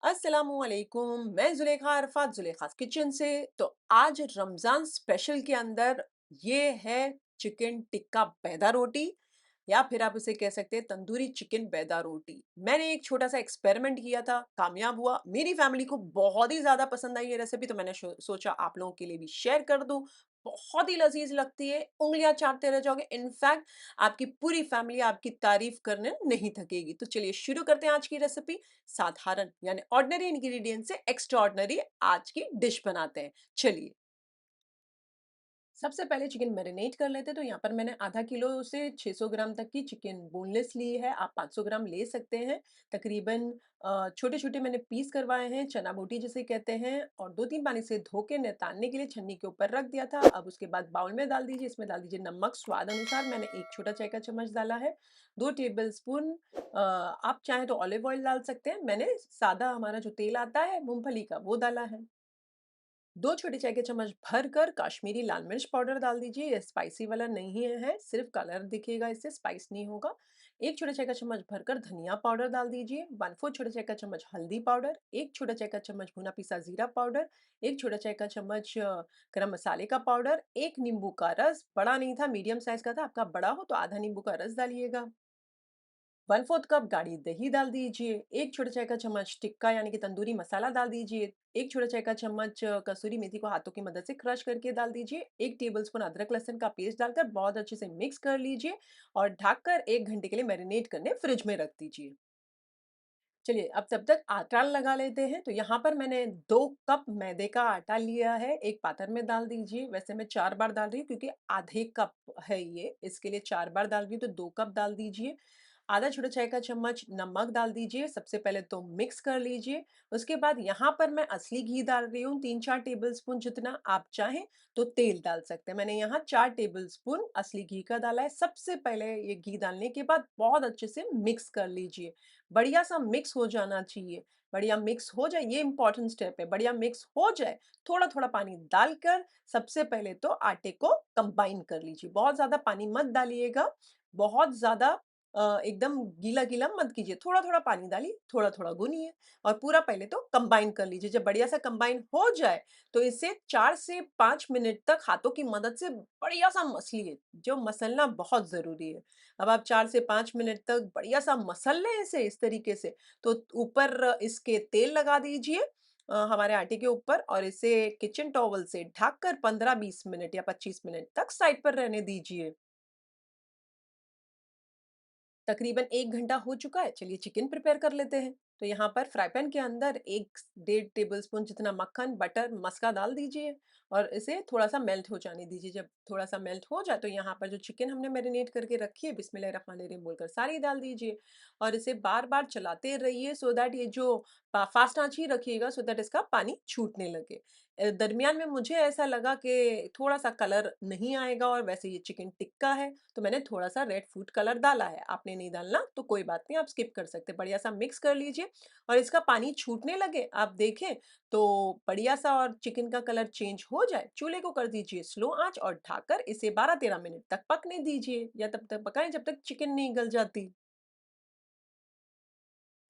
अस्सलामुअलैकुम। मैं जुलेखा अरफात जुलेखास किचन से। तो आज रमजान स्पेशल के अंदर ये है चिकन टिक्का बैदा रोटी, या फिर आप उसे कह सकते हैं तंदूरी चिकन बैदा रोटी। मैंने एक छोटा सा एक्सपेरिमेंट किया था, कामयाब हुआ। मेरी फैमिली को बहुत ही ज्यादा पसंद आई ये रेसिपी, तो मैंने सोचा आप लोगों के लिए भी शेयर कर दूं। बहुत ही लजीज लगती है, उंगलियां चाटते रह जाओगे। इनफैक्ट आपकी पूरी फैमिली आपकी तारीफ करने नहीं थकेगी। तो चलिए शुरू करते हैं आज की रेसिपी। साधारण यानी ऑर्डिनरी इंग्रेडिएंट से एक्स्ट्रा ऑर्डिनरी आज की डिश बनाते हैं। चलिए सबसे पहले चिकन मैरिनेट कर लेते हैं। तो यहाँ पर मैंने आधा किलो से 600 ग्राम तक की चिकन बोनलेस ली है। आप 500 ग्राम ले सकते हैं। तकरीबन छोटे छोटे मैंने पीस करवाए हैं, चना बोटी जिसे कहते हैं, और 2-3 पानी से धो के नितारने के लिए छन्नी के ऊपर रख दिया था। अब उसके बाद बाउल में डाल दीजिए। इसमें डाल दीजिए नमक स्वाद अनुसार, मैंने एक छोटा चाय का चम्मच डाला है। 2 टेबल स्पून आप चाहें तो ऑलिव ऑयल डाल सकते हैं। मैंने सादा हमारा जो तेल आता है मूंगफली का वो डाला है। 2 छोटे चाय के चम्मच भरकर कश्मीरी लाल मिर्च पाउडर डाल दीजिए। ये स्पाइसी वाला नहीं है, सिर्फ कलर दिखेगा, इससे स्पाइस नहीं होगा। 1 छोटा चाय का चम्मच भरकर धनिया पाउडर डाल दीजिए। 1/4 छोटा चाय का चम्मच हल्दी पाउडर, 1 छोटा चाय का चम्मच भुना पिसा जीरा पाउडर, 1 छोटा चाय का चम्मच गरम मसाले का पाउडर, 1 नींबू का रस, बड़ा नहीं था मीडियम साइज का था, आपका बड़ा हो तो आधा नींबू का रस डालिएगा। 1/4 कप गाढ़ी दही डाल दीजिए। 1 छोटा चाय का चम्मच टिक्का यानी कि तंदूरी मसाला डाल दीजिए। 1 छोटा चाय का चम्मच कसूरी मेथी को हाथों की मदद से क्रश करके डाल दीजिए। 1 टेबलस्पून अदरक लहसुन का पेस्ट डालकर बहुत अच्छे से मिक्स कर लीजिए और ढककर 1 घंटे के लिए मैरिनेट करने फ्रिज में रख दीजिए। चलिए अब तब तक आटा लगा लेते हैं। तो यहाँ पर मैंने 2 कप मैदे का आटा लिया है, एक पात्र में डाल दीजिए। वैसे मैं 4 बार डाल रही हूँ क्योंकि आधे कप है ये, इसके लिए 4 बार डाल रही हूँ, तो 2 कप डाल दीजिए। आधा छोटा चाय का चम्मच नमक डाल दीजिए। सबसे पहले तो मिक्स कर लीजिए। उसके बाद यहाँ पर मैं असली घी डाल रही हूँ 3-4 टेबलस्पून जितना। आप चाहें तो तेल डाल सकते हैं। मैंने यहाँ 4 टेबलस्पून असली घी का डाला है। सबसे पहले ये घी डालने के बाद बहुत अच्छे से मिक्स कर लीजिए। बढ़िया सा मिक्स हो जाना चाहिए। बढ़िया मिक्स हो जाए, ये इंपॉर्टेंट स्टेप है। बढ़िया मिक्स हो जाए, थोड़ा-थोड़ा पानी डालकर सबसे पहले तो आटे को कंबाइन कर लीजिए। बहुत ज़्यादा पानी मत डालिएगा, बहुत ज़्यादा एकदम गीला-गीला मत कीजिए। थोड़ा-थोड़ा पानी डालिए, थोड़ा-थोड़ा गूनिए और पूरा पहले तो कंबाइन कर लीजिए। जब बढ़िया सा कंबाइन हो जाए, तो इसे 4 से 5 मिनट तक हाथों की मदद से बढ़िया सा मसलिए, जो मसलना बहुत ज़रूरी है। अब आप 4 से 5 मिनट तक बढ़िया सा मसल लें इसे इस तरीके से, तो ऊपर इसके तेल लगा दीजिए हमारे आटे के ऊपर, और इसे किचन टॉवल से ढककर 15-20 मिनट या 25 मिनट तक साइड पर रहने दीजिए। तकरीबन 1 घंटा हो चुका है। चलिए चिकन प्रिपेयर कर लेते हैं। तो यहाँ पर फ्राई पैन के अंदर 1 डेढ़ टेबलस्पून जितना मक्खन, बटर, मस्का डाल दीजिए और इसे थोड़ा-सा मेल्ट हो जाने दीजिए। जब थोड़ा-सा मेल्ट हो जाए तो यहाँ पर जो चिकन हमने मैरिनेट करके रखी है, बिस्मिल्लाहिर्रहमानिर्रहीम बोलकर सारी डाल दीजिए और इसे बार-बार चलाते रहिए सो दैट ये जो फास्ट आँच ही रखिएगा सो दैट इसका पानी छूटने लगे। दरमियान में मुझे ऐसा लगा कि थोड़ा-सा कलर नहीं आएगा और वैसे ये चिकन टिक्का है, तो मैंने थोड़ा-सा रेड फूड कलर डाला है। आपने नहीं डालना तो कोई बात नहीं, आप स्किप कर सकते हैं। बढ़िया-सा मिक्स कर लीजिए और इसका पानी छूटने लगे, आप देखें तो बढ़िया-सा और चिकन का कलर चेंज हो जाए, चूल्हे को कर दीजिए स्लो आँच और ढककर इसे 12-13 मिनट तक पकने दीजिए या तब तक पकाएँ जब तक चिकन नहीं गल जाती।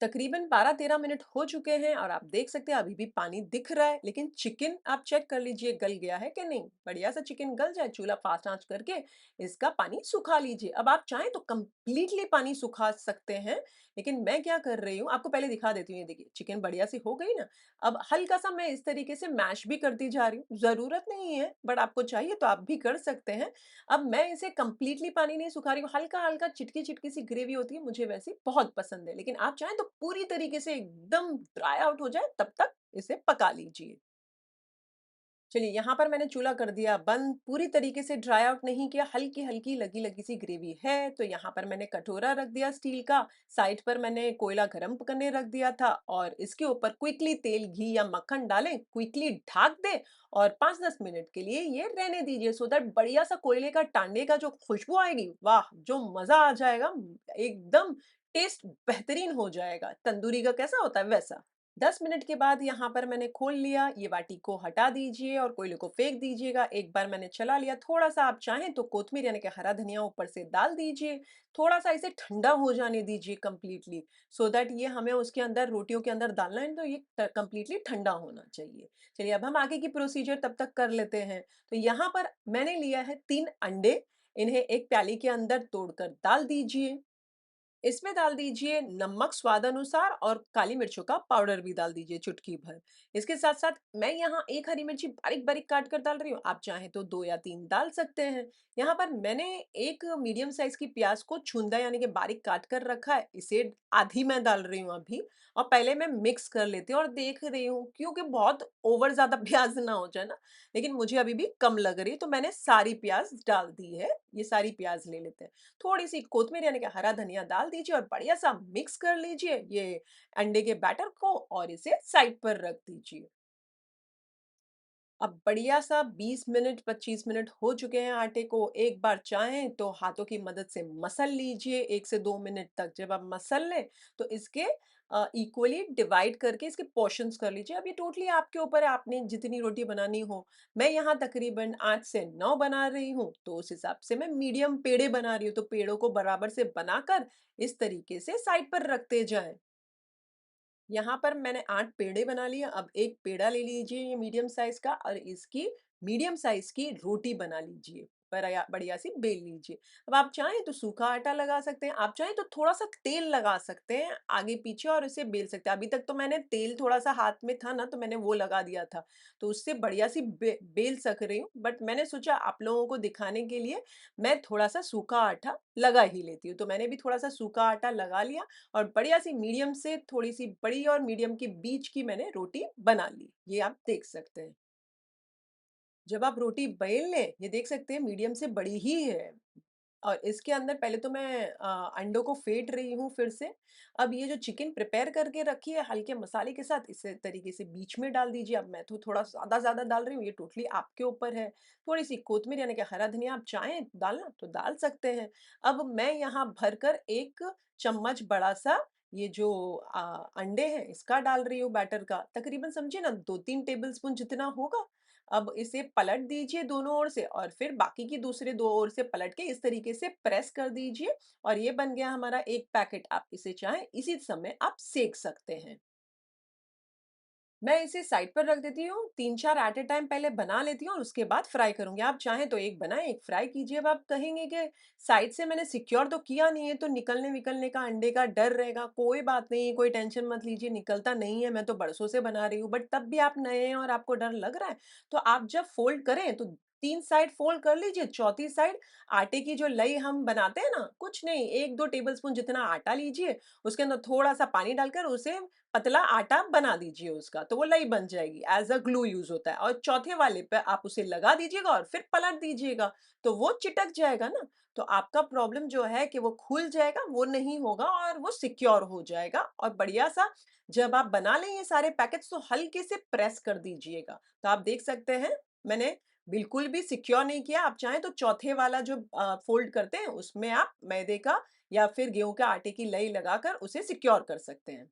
तकरीबन 12-13 मिनट हो चुके हैं और आप देख सकते हैं अभी भी पानी दिख रहा है, लेकिन चिकन आप चेक कर लीजिए गल गया है कि नहीं। बढ़िया सा चिकन गल जाए, चूल्हा फास्ट आंच करके इसका पानी सुखा लीजिए। अब आप चाहें तो कंप्लीटली पानी सुखा सकते हैं, लेकिन मैं क्या कर रही हूँ आपको पहले दिखा देती हूँ। ये देखिए चिकन बढ़िया सी हो गई ना। अब हल्का सा मैं इस तरीके से मैश भी करती जा रही हूँ, जरूरत नहीं है बट आपको चाहिए तो आप भी कर सकते हैं। अब मैं इसे कंप्लीटली पानी नहीं सुखा रही हूँ, हल्का-हल्का चिटकी-चिटकी सी ग्रेवी होती है, मुझे वैसी बहुत पसंद है। लेकिन आप चाहें तो पूरी तरीके से एकदम ड्राई आउट हो जाए तब तक इसे पका लीजिए। चलिए यहाँ पर मैंने चूल्हा कर दिया बंद, पूरी तरीके से ड्राई आउट नहीं किया, हल्की-हल्की लगी-लगी सी ग्रेवी है। तो यहाँ पर मैंने कटोरा रख दिया स्टील का, साइड पर मैंने कोयला गरम करने रख दिया था और इसके ऊपर क्विकली तेल, घी या मक्खन डालें, क्विकली ढक दें और 5-10 मिनट के लिए ये रहने दीजिए सो दैट बढ़िया सा कोयले का टांडे का जो खुशबू आएगी, वाह! जो मज़ा आ जाएगा, एकदम टेस्ट बेहतरीन हो जाएगा। तंदूरी का कैसा होता है वैसा। 10 मिनट के बाद यहाँ पर मैंने खोल लिया, ये बाटी को हटा दीजिए और कोयले को फेंक दीजिएगा। एक बार मैंने चला लिया, थोड़ा-सा आप चाहें तो कोत्मीर यानी कि हरा धनिया ऊपर से डाल दीजिए। थोड़ा-सा इसे ठंडा हो जाने दीजिए कंप्लीटली, सो दैट ये हमें उसके अंदर रोटियों के अंदर डालना है तो ये कंप्लीटली ठंडा होना चाहिए। चलिए अब हम आगे की प्रोसीजर तब तक कर लेते हैं। तो यहाँ पर मैंने लिया है 3 अंडे, इन्हें एक प्याली के अंदर तोड़कर डाल दीजिए। इसमें डाल दीजिए नमक स्वाद अनुसार और काली मिर्चों का पाउडर भी डाल दीजिए चुटकी भर। इसके साथ-साथ मैं यहाँ 1 हरी मिर्ची बारीक-बारीक काट कर डाल रही हूँ, आप चाहें तो 2 या 3 डाल सकते हैं। यहाँ पर मैंने एक मीडियम साइज़ की प्याज़ को छूंदा यानी कि बारीक काट कर रखा है, इसे आधी मैं डाल रही हूँ अभी और पहले मैं मिक्स कर लेती हूँ और देख रही हूँ क्योंकि बहुत ओवर ज़्यादा प्याज़ ना हो जाए ना, लेकिन मुझे अभी भी कम लग रही है तो मैंने सारी प्याज़ डाल दी है। ये सारी प्याज़ ले लेते हैं। थोड़ी-सी कोत्मीर यानी कि हरा धनिया डाल दीजिए और बढ़िया-सा मिक्स कर लीजिए ये अंडे के बैटर को और इसे साइड पर रख दीजिए। अब बढ़िया-सा 20 मिनट 25 मिनट हो चुके हैं आटे को, एक बार चाहें तो हाथों की मदद से मसल लीजिए 1 से 2 मिनट तक। जब आप मसल लें तो इसके इक्वली डिवाइड करके इसके पोर्शन्स कर लीजिए। अब ये टोटली आपके ऊपर है, आपने जितनी रोटी बनानी हो। मैं यहाँ तकरीबन 8 से 9 बना रही हूँ, तो उस हिसाब से मैं मीडियम पेड़े बना रही हूँ, तो पेड़ों को बराबर से बनाकर इस तरीके से साइड पर रखते जाएँ। यहाँ पर मैंने 8 पेड़े बना लिए, अब एक पेड़ा ले लीजिए ये मीडियम साइज़ का और इसकी मीडियम साइज़ की रोटी बना लीजिए। बढ़िया-सी बेल लीजिए। अब आप चाहें तो सूखा आटा लगा सकते हैं, आप चाहें तो थोड़ा-सा तेल लगा सकते हैं आगे-पीछे और इसे बेल सकते हैं। अभी तक तो मैंने तेल थोड़ा-सा हाथ में था ना, तो मैंने वो लगा दिया था। तो उससे बढ़िया-सी बेल सक रही हूँ, बट मैंने सोचा आप लोगों को दिखाने के लिए मैं थोड़ा-सा सूखा आटा लगा ही लेती हूँ। तो मैंने भी थोड़ा-सा सूखा आटा लगा लिया और बढ़िया-सी मीडियम से थोड़ी-सी बड़ी और मीडियम के बीच की मैंने रोटी बना ली। ये आप देख सकते हैं। जब आप रोटी बेल लें, ये देख सकते हैं मीडियम से बड़ी ही है और इसके अंदर पहले तो मैं अंडों को फेंट रही हूँ फिर से। अब ये जो चिकन प्रिपेयर करके रखी है हल्के मसाले के साथ, इसे तरीके से बीच में डाल दीजिए। अब मैं तो थोड़ा ज़्यादा डाल रही हूँ, ये टोटली आपके ऊपर है। थोड़ी-सी कोत्मीर यानी कि हरा धनिया आप चाहें डालना तो डाल सकते हैं। अब मैं यहाँ भरकर 1 चम्मच बड़ा-सा ये जो अंडे हैं, इसका डाल रही हूँ बैटर का। तकरीबन समझिए ना 2-3 टेबलस्पून जितना होगा। अब इसे पलट दीजिए दोनों ओर से और फिर बाकी की दूसरे 2 ओर से पलट के इस तरीके से प्रेस कर दीजिए और ये बन गया हमारा 1 पैकेट। आप इसे चाहें इसी समय आप सेंक सकते हैं। मैं इसे साइड पर रख देती हूँ, 3-4 एट अ टाइम पहले बना लेती हूँ और उसके बाद फ्राई करूँगी। आप चाहें तो एक बनाएँ, एक फ्राई कीजिए। अब आप कहेंगे कि साइड से मैंने सिक्योर तो किया नहीं है, तो निकलने-विकलने का अंडे का डर रहेगा। कोई बात नहीं, कोई टेंशन मत लीजिए, निकलता नहीं है, मैं तो बरसों से बना रही हूँ। बट तब भी आप नए हैं और आपको डर लग रहा है, तो आप जब फ़ोल्ड करें तो 3 साइड फ़ोल्ड कर लीजिए, चौथी साइड आटे की जो लई हम बनाते हैं ना, कुछ नहीं 1-2 टेबलस्पून जितना आटा लीजिए, उसके अंदर थोड़ा-सा पानी डालकर उसे पतला आटा बना दीजिए उसका, तो वो लई बन जाएगी, एज़ अ ग्लू यूज़ होता है और चौथे वाले पे आप उसे लगा दीजिएगा और फिर पलट दीजिएगा, तो वो चिटक जाएगा ना, तो आपका प्रॉब्लम जो है कि वो खुल जाएगा, वो नहीं होगा और वो सिक्योर हो जाएगा और बढ़िया-सा जब आप बना लें ये सारे पैकेट्स तो हल्के से प्रेस कर दीजिएगा। तो आप देख सकते हैं, मैंने बिल्कुल भी सिक्योर नहीं किया, आप चाहें तो चौथे वाला जो फ़ोल्ड करते हैं, उसमें आप मैदे का या फिर गेहूँ के आटे की लई लगाकर उसे सिक्योर कर सकते हैं।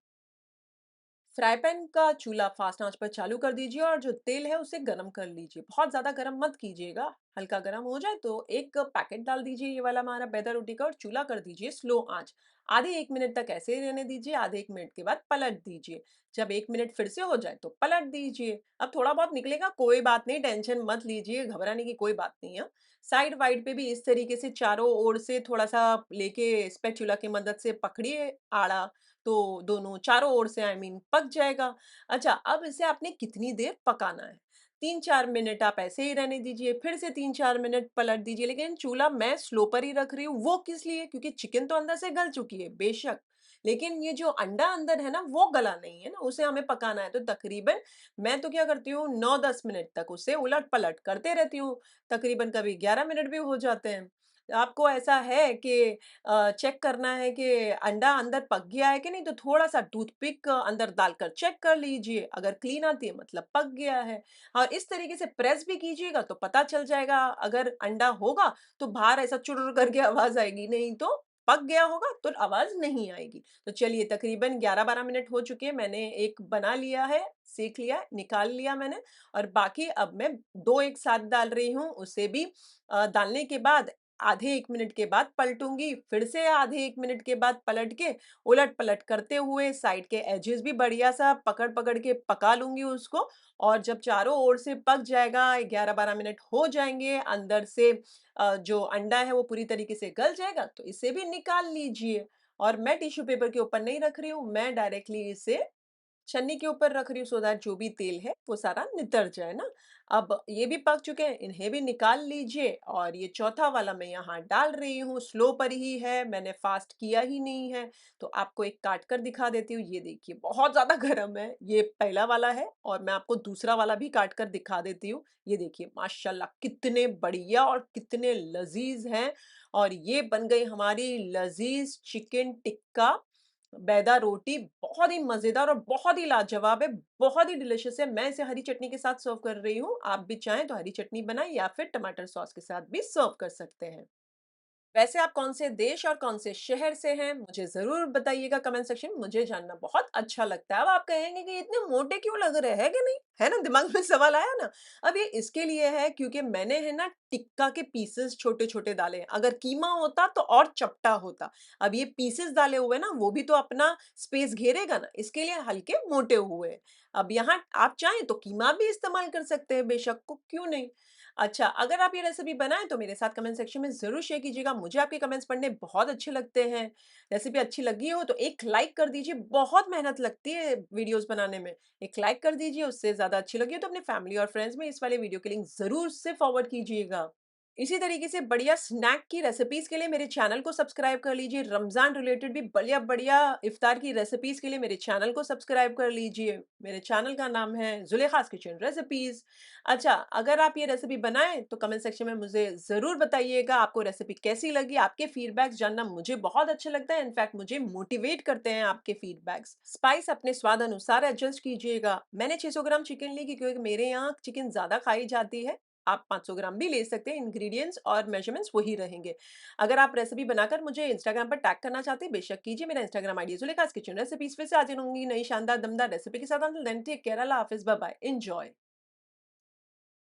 फ्राई पैन का चूल्हा फ़ास्ट आँच पर चालू कर दीजिए और जो तेल है उसे गरम कर लीजिए। बहुत ज़्यादा गरम मत कीजिएगा, हल्का गरम हो जाए तो एक पैकेट डाल दीजिए ये वाला हमारा मैदा रोटी का और चूल्हा कर दीजिए स्लो आँच। आधे 1 मिनट तक ऐसे ही रहने दीजिए, आधे 1 मिनट के बाद पलट दीजिए। जब 1 मिनट फिर से हो जाए तो पलट दीजिए। अब थोड़ा बहुत निकलेगा कोई बात नहीं, टेंशन मत लीजिए, घबराने की कोई बात नहीं है। साइड वाइड पे भी इस तरीके से चारों ओर से थोड़ा-सा लेके स्पैचुला की मदद से पकड़िए आड़ा तो दोनों चारों ओर से आई मीन पक जाएगा। अच्छा, अब इसे आपने कितनी देर पकाना है? 3-4 मिनट आप ऐसे ही रहने दीजिए, फिर से 3-4 मिनट पलट दीजिए, लेकिन चूल्हा मैं स्लो पर ही रख रही हूँ, वो किस लिए? क्योंकि चिकन तो अंदर से गल चुकी है, बेशक, लेकिन ये जो अंडा अंदर है ना, वो गला नहीं है ना, उसे हमें पकाना है। तो तकरीबन मैं तो क्या करती हूँ 9-10 मिनट तक उसे उलट-पलट करते रहती हूँ, तकरीबन कभी 11 मिनट भी हो जाते हैं। आपको ऐसा है कि चेक करना है कि अंडा अंदर पक गया है कि नहीं, तो थोड़ा-सा टूथपिक अंदर डालकर चेक कर लीजिए, अगर क्लीन आती है मतलब पक गया है। और इस तरीके से प्रेस भी कीजिएगा तो पता चल जाएगा, अगर अंडा होगा तो बाहर ऐसा चुर्र करके आवाज़ आएगी, नहीं तो पक गया होगा तो आवाज़ नहीं आएगी। तो चलिए तकरीबन 11-12 मिनट हो चुके हैं, मैंने एक बना लिया है, सेंक लिया, निकाल लिया मैंने और बाकी अब मैं 2 एक साथ डाल रही हूँ, उसे भी डालने के बाद आधे 1 मिनट के बाद पलटूँगी, फिर से आधे 1 मिनट के बाद पलट के उलट-पलट करते हुए साइड के एजेस भी बढ़िया-सा पकड़-पकड़ के पका लूँगी उसको और जब चारों ओर से पक जाएगा, 11-12 मिनट हो जाएँगे, अंदर से जो अंडा है वो पूरी तरीके से गल जाएगा, तो इसे भी निकाल लीजिए और मैं टिश्यू पेपर के ऊपर नहीं रख रही हूँ, मैं डायरेक्टली इसे छन्नी के ऊपर रख रही हूँ सो दैट जो भी तेल है वो सारा नितर जाए ना। अब ये भी पक चुके हैं, इन्हें भी निकाल लीजिए और ये चौथा वाला मैं यहाँ डाल रही हूँ, स्लो पर ही है, मैंने फास्ट किया ही नहीं है। तो आपको एक काट कर दिखा देती हूँ, ये देखिए बहुत ज़्यादा गरम है, ये पहला वाला है और मैं आपको दूसरा वाला भी काट कर दिखा देती हूँ। ये देखिए माशाल्लाह कितने बढ़िया और कितने लज़ीज़ हैं और ये बन गई हमारी लज़ीज़ चिकन टिक्का मैदा रोटी बहुत ही मज़ेदार और बहुत ही लाजवाब है, बहुत ही डिलिशियस है। मैं इसे हरी चटनी के साथ सर्व कर रही हूँ। आप भी चाहें तो हरी चटनी बनाएँ या फिर टमाटर सॉस के साथ भी सर्व कर सकते हैं। वैसे आप कौन से देश और कौन से शहर से हैं, मुझे ज़रूर बताइएगा कमेंट सेक्शन में, मुझे जानना बहुत अच्छा लगता है। अब आप कहेंगे कि इतने मोटे क्यों लग रहे हैं कि नहीं? है ना? दिमाग में सवाल आया ना? अब ये इसके लिए है क्योंकि मैंने है ना टिक्का के पीसेस छोटे-छोटे डाले हैं। अगर कीमा होता तो और चपटा होता। अब ये पीसेस डाले हुए हैं ना, वो भी तो अपना स्पेस घेरेगा ना, इसके लिए हल्के मोटे हुए हैं। अब यहाँ आप चाहें तो कीमा भी इस्तेमाल कर सकते हैं बेशक, को क्यों नहीं? अच्छा, अगर आप ये रेसिपी बनाएँ तो मेरे साथ कमेंट सेक्शन में ज़रूर शेयर कीजिएगा। मुझे आपके कमेंट्स पढ़ने बहुत अच्छे लगते हैं। रेसिपी अच्छी लगी हो तो एक लाइक कर दीजिए, बहुत मेहनत लगती है वीडियोज़ बनाने में। एक लाइक कर दीजिए, उससे ज़्यादा अच्छी लगी हो तो अपने फैमिली और फ्रेंड्स में इस वाले वीडियो के लिंक ज़रूर से फॉरवर्ड कीजिएगा। इसी तरीके से बढ़िया स्नैक की रेसिपीज़ के लिए मेरे चैनल को सब्सक्राइब कर लीजिए। रमज़ान रिलेटेड भी बढ़िया-बढ़िया इफ्तार की रेसिपीज़ के लिए मेरे चैनल को सब्सक्राइब कर लीजिए। मेरे चैनल का नाम है ज़ुलेखास किचन रेसिपीज़। अच्छा, अगर आप ये रेसिपी बनाएँ तो कमेंट सेक्शन में मुझे ज़रूर बताइएगा आपको रेसिपी कैसी लगी? आपके फीडबैक्स जानना मुझे बहुत अच्छा लगता है। इनफैक्ट मुझे मोटिवेट करते हैं आपके फीडबैक्स। स्पाइस अपने स्वाद अनुसार एडजस्ट कीजिएगा। मैंने 600 ग्राम चिकन ली क्योंकि मेरे यहाँ चिकन ज़्यादा खाई जाती है। आप 500 ग्राम भी ले सकते हैं, इंग्रीडिएंट्स और मेजरमेंट्स वही रहेंगे। अगर आप रेसिपी बनाकर मुझे इंस्टाग्राम पर टैग करना चाहते हैं, बेशक कीजिए। मेरा इंस्टाग्राम आईडी है ज़ुलेखास किचन रेसिपीज़। फिर से हाज़िर होंगी नई शानदार दमदार रेसिपी के साथ। अंटिल देन टेक केयर, अल्लाह हाफ़िज़, बाय बाय, एन्जॉय।